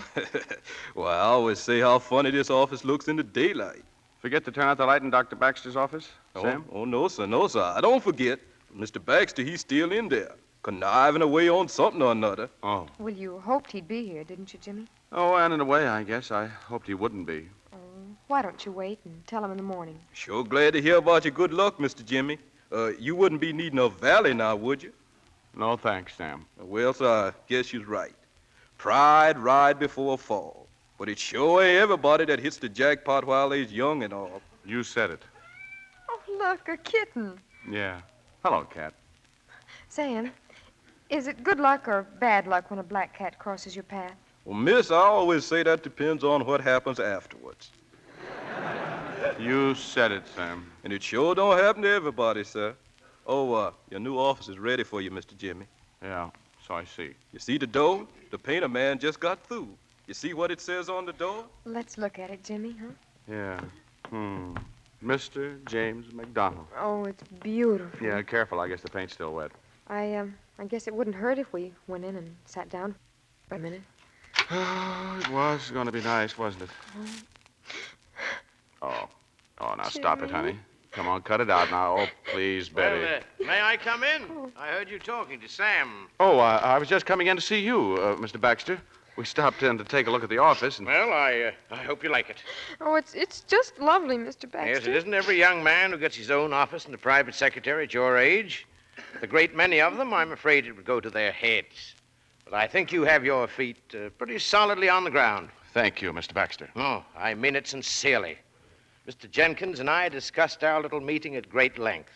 Well, I always say how funny this office looks in the daylight. Forget to turn out the light in Dr. Baxter's office, Sam? Oh, no, sir, no, sir. I don't forget. Mr. Baxter, he's still in there, conniving away on something or another. Oh. Well, you hoped he'd be here, didn't you, Jimmy? Oh, and in a way, I guess. I hoped he wouldn't be. Why don't you wait and tell him in the morning? Sure glad to hear about your good luck, Mr. Jimmy. You wouldn't be needing a valley now, would you? No, thanks, Sam. Well, sir, I guess you're right. Pride ride before a fall. But it sure ain't everybody that hits the jackpot while they's young and all. You said it. Oh, look, a kitten. Yeah. Hello, cat. Sam, is it good luck or bad luck when a black cat crosses your path? Well, miss, I always say that depends on what happens afterwards. You said it, Sam. And it sure don't happen to everybody, sir. Oh, your new office is ready for you, Mr. Jimmy. Yeah, so I see. You see the door? The painter man just got through. You see what it says on the door? Let's look at it, Jimmy, huh? Yeah. Mr. James McDonald. Oh, it's beautiful. Yeah, careful. I guess the paint's still wet. I guess it wouldn't hurt if we went in and sat down for a minute. It was going to be nice, wasn't it? Oh, now stop it, honey. Come on, cut it out now. Oh, please, Betty. Well, may I come in? I heard you talking to Sam. Oh, I was just coming in to see you, Mr. Baxter. We stopped in to take a look at the office, and... Well, I hope you like it. Oh, it's just lovely, Mr. Baxter. Yes, it isn't every young man who gets his own office and a private secretary at your age. The great many of them, I'm afraid it would go to their heads. But I think you have your feet pretty solidly on the ground. Thank you, Mr. Baxter. Oh, I mean it sincerely. Mr. Jenkins and I discussed our little meeting at great length.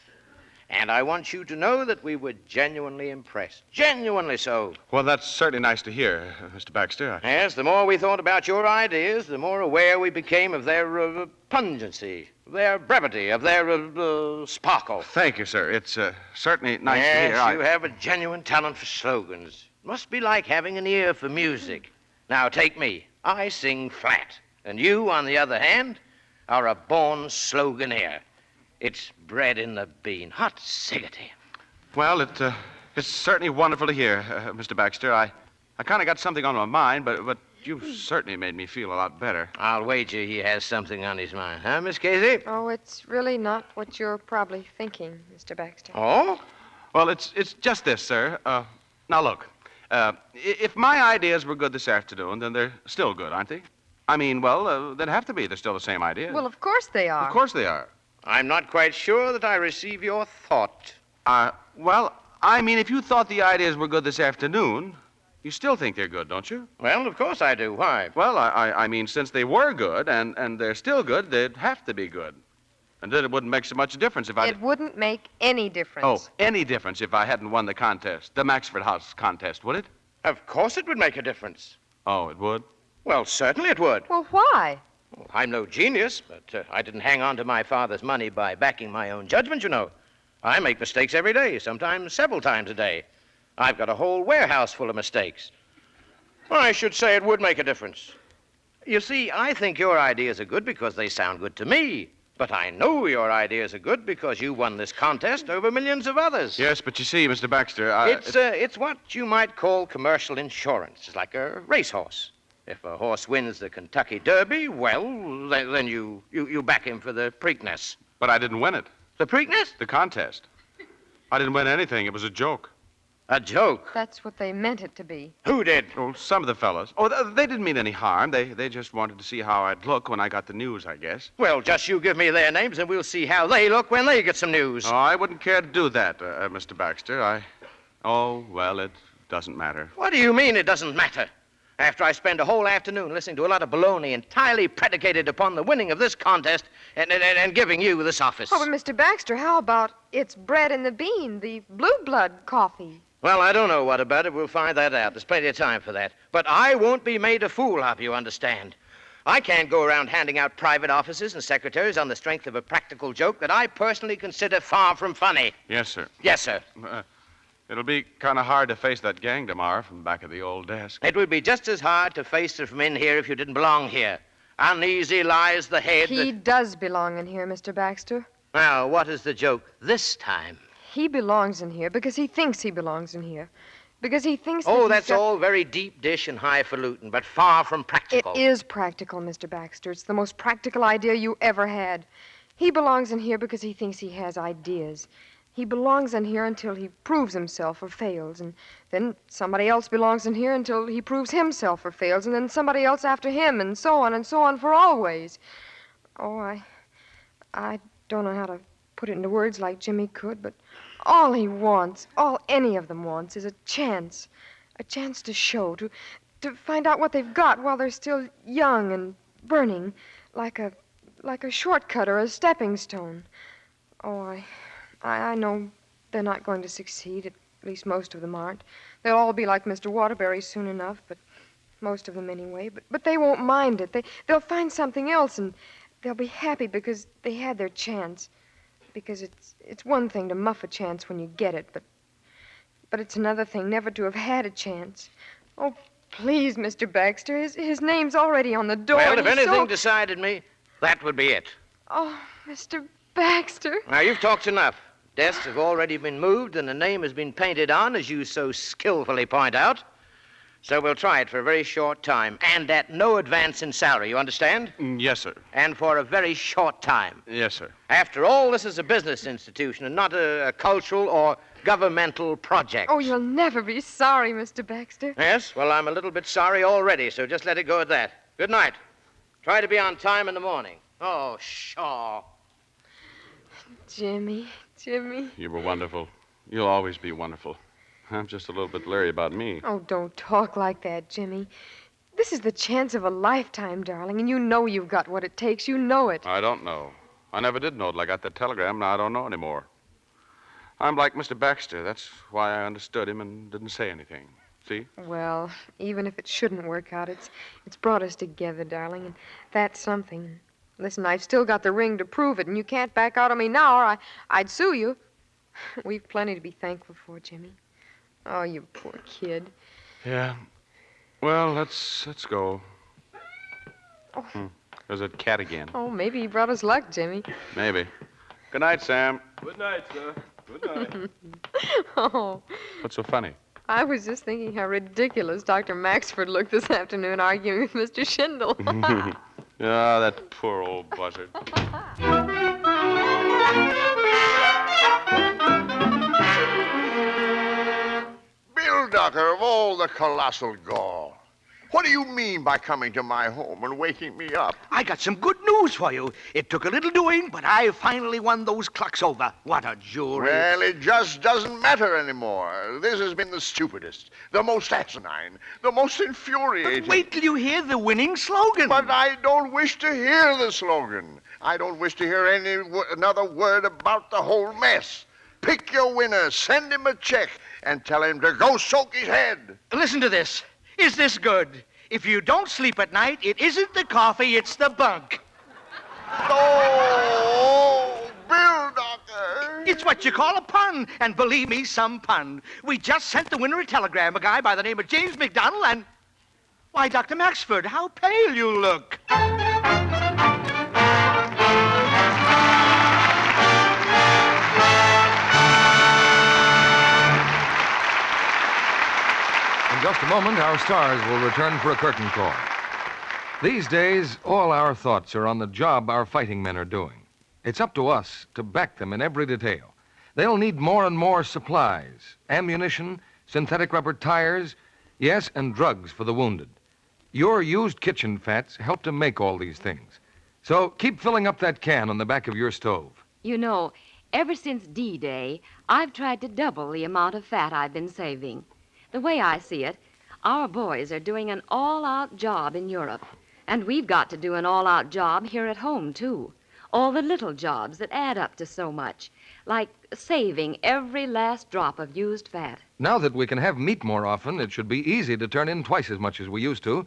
And I want you to know that we were genuinely impressed. Genuinely so. Well, that's certainly nice to hear, Mr. Baxter. Yes, the more we thought about your ideas, the more aware we became of their pungency, of their brevity, of their sparkle. Thank you, sir. It's certainly nice to hear. Yes, you have a genuine talent for slogans. Must be like having an ear for music. Now, take me. I sing flat. And you, on the other hand, are a born sloganeer. It's bred in the bean. Hot ciggity. Well, it's certainly wonderful to hear, Mr. Baxter. I kind of got something on my mind, but you've certainly made me feel a lot better. I'll wager he has something on his mind, huh, Miss Casey? Oh, it's really not what you're probably thinking, Mr. Baxter. Oh? Well, it's just this, sir. Now, look. If my ideas were good this afternoon, then they're still good, aren't they? I mean, well, they'd have to be. They're still the same ideas. Well, of course they are. Of course they are. I'm not quite sure that I receive your thought. Well, I mean, if you thought the ideas were good this afternoon, you still think they're good, don't you? Well, of course I do. Why? Well, I mean, since they were good and they're still good, they'd have to be good. And then it wouldn't make so much difference if I... It wouldn't make any difference. Oh, any difference if I hadn't won the contest, the Maxford House contest, would it? Of course it would make a difference. Oh, it would? Well, certainly it would. Well, why? Well, I'm no genius, but I didn't hang on to my father's money by backing my own judgment, you know. I make mistakes every day, sometimes several times a day. I've got a whole warehouse full of mistakes. I should say it would make a difference. You see, I think your ideas are good because they sound good to me. But I know your ideas are good because you won this contest over millions of others. Yes, but you see, Mr. Baxter, It's what you might call commercial insurance. It's like a racehorse. If a horse wins the Kentucky Derby, well, then you back him for the Preakness. But I didn't win it. The Preakness? The contest. I didn't win anything. It was a joke. A joke? That's what they meant it to be. Who did? Oh, some of the fellas. Oh, they didn't mean any harm. They just wanted to see how I'd look when I got the news, I guess. Well, just you give me their names and we'll see how they look when they get some news. Oh, I wouldn't care to do that, Mr. Baxter. Oh, well, it doesn't matter. What do you mean it doesn't matter? After I spend a whole afternoon listening to a lot of baloney entirely predicated upon the winning of this contest and giving you this office. Oh, but Mr. Baxter, how about it's bred in the bean, the blue blood coffee? Well, I don't know what about it. We'll find that out. There's plenty of time for that. But I won't be made a fool of, you understand. I can't go around handing out private offices and secretaries on the strength of a practical joke that I personally consider far from funny. Yes, sir. Yes, sir. It'll be kind of hard to face that gang tomorrow from back of the old desk. It would be just as hard to face it from in here if you didn't belong here. Uneasy lies the head He does belong in here, Mr. Baxter. Now, what is the joke this time? He belongs in here because he thinks he belongs in here. Because he thinks Oh, that that's all very deep dish and highfalutin, but far from practical. It is practical, Mr. Baxter. It's the most practical idea you ever had. He belongs in here because he thinks he has ideas. He belongs in here until he proves himself or fails, and then somebody else belongs in here until he proves himself or fails, and then somebody else after him, and so on for always. Oh, I don't know how to put it into words like Jimmy could, but all he wants, all any of them wants, is a chance to show, to to find out what they've got while they're still young and burning, like a shortcut or a stepping stone. Oh, I know they're not going to succeed. At least most of them aren't. They'll all be like Mr. Waterbury soon enough, but most of them anyway. But they won't mind it. They'll find something else, and they'll be happy because they had their chance. Because it's one thing to muff a chance when you get it, but it's another thing never to have had a chance. Oh, please, Mr. Baxter. His name's already on the door. Well, if and he's anything decided me, that would be it. Oh, Mr. Baxter. Now, you've talked enough. Desks have already been moved, and the name has been painted on, as you so skillfully point out. So we'll try it for a very short time, and at no advance in salary, you understand? Yes, sir. And for a very short time. Yes, sir. After all, this is a business institution and not a cultural or governmental project. Oh, you'll never be sorry, Mr. Baxter. Yes? Well, I'm a little bit sorry already, so just let it go at that. Good night. Try to be on time in the morning. Oh, Shaw. Jimmy. You were wonderful. You'll always be wonderful. I'm just a little bit leery about me. Oh, don't talk like that, Jimmy. This is the chance of a lifetime, darling, and you know you've got what it takes. You know it. I don't know. I never did know till I got that telegram. Now I don't know anymore. I'm like Mr. Baxter. That's why I understood him and didn't say anything. See? Well, even if it shouldn't work out, it's brought us together, darling, and that's something. Listen, I've still got the ring to prove it, and you can't back out on me now, or I'd sue you. We've plenty to be thankful for, Jimmy. Oh, you poor kid. Yeah. Well, let's go. Oh. There's that cat again. Oh, maybe he brought us luck, Jimmy. Maybe. Good night, Sam. Good night, sir. Good night. Oh, What's so funny? I was just thinking how ridiculous Dr. Maxford looked this afternoon arguing with Mr. Schindel. Ah, that poor old buzzard. Bill Ducker, of all the colossal gall, what do you mean by coming to my home and waking me up? I got some good news for you. It took a little doing, but I finally won those clocks over. What a jury. Well, it just doesn't matter anymore. This has been the stupidest, the most asinine, the most infuriating. But wait till you hear the winning slogan. But I don't wish to hear the slogan. I don't wish to hear another word about the whole mess. Pick your winner, send him a check, and tell him to go soak his head. Listen to this. Is this good? If you don't sleep at night, it isn't the coffee, it's the bunk. Oh, Bill Ducker. It's what you call a pun, and believe me, some pun. We just sent the winner a telegram, a guy by the name of James McDonald, and... Why, Dr. Maxford, how pale you look. In just a moment, our stars will return for a curtain call. These days, all our thoughts are on the job our fighting men are doing. It's up to us to back them in every detail. They'll need more and more supplies, ammunition, synthetic rubber tires, yes, and drugs for the wounded. Your used kitchen fats help to make all these things. So keep filling up that can on the back of your stove. You know, ever since D-Day, I've tried to double the amount of fat I've been saving. The way I see it, our boys are doing an all-out job in Europe. And we've got to do an all-out job here at home, too. All the little jobs that add up to so much, like saving every last drop of used fat. Now that we can have meat more often, it should be easy to turn in twice as much as we used to.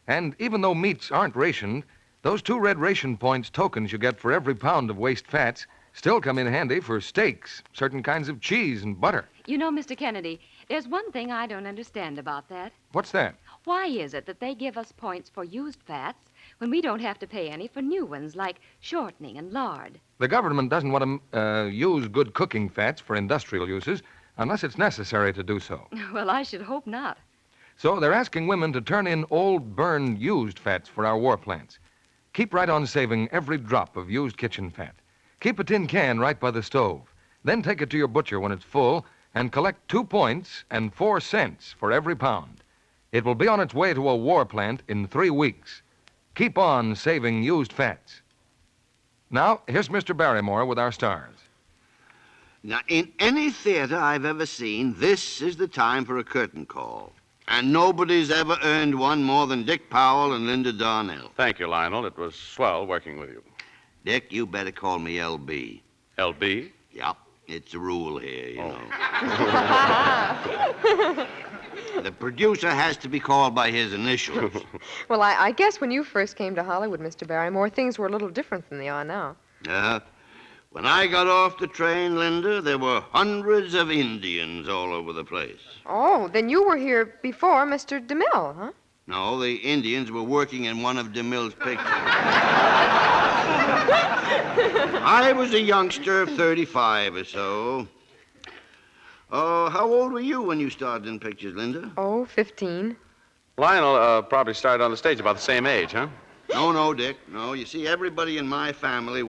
And even though meats aren't rationed, those 2 red ration points tokens you get for every pound of waste fats still come in handy for steaks, certain kinds of cheese, and butter. You know, Mr. Kennedy, there's one thing I don't understand about that. What's that? Why is it that they give us points for used fats when we don't have to pay any for new ones, like shortening and lard? The government doesn't want to use good cooking fats for industrial uses unless it's necessary to do so. Well, I should hope not. So they're asking women to turn in old, burned, used fats for our war plants. Keep right on saving every drop of used kitchen fat. Keep a tin can right by the stove. Then take it to your butcher when it's full and collect 2 points and 4 cents for every pound. It will be on its way to a war plant in 3 weeks. Keep on saving used fats. Now, here's Mr. Barrymore with our stars. Now, in any theater I've ever seen, this is the time for a curtain call. And nobody's ever earned one more than Dick Powell and Linda Darnell. Thank you, Lionel. It was swell working with you. Dick, you better call me LB. LB? Yep. It's a rule here, you know. The producer has to be called by his initials. Well, I guess when you first came to Hollywood, Mr. Barrymore, things were a little different than they are now. When I got off the train, Linda, there were hundreds of Indians all over the place. Oh, then you were here before Mr. DeMille, huh? No, the Indians were working in one of DeMille's pictures. I was a youngster of 35 or so. Oh, how old were you when you started in pictures, Linda? Oh, 15. Lionel probably started on the stage about the same age, huh? No, Dick. No, you see, everybody in my family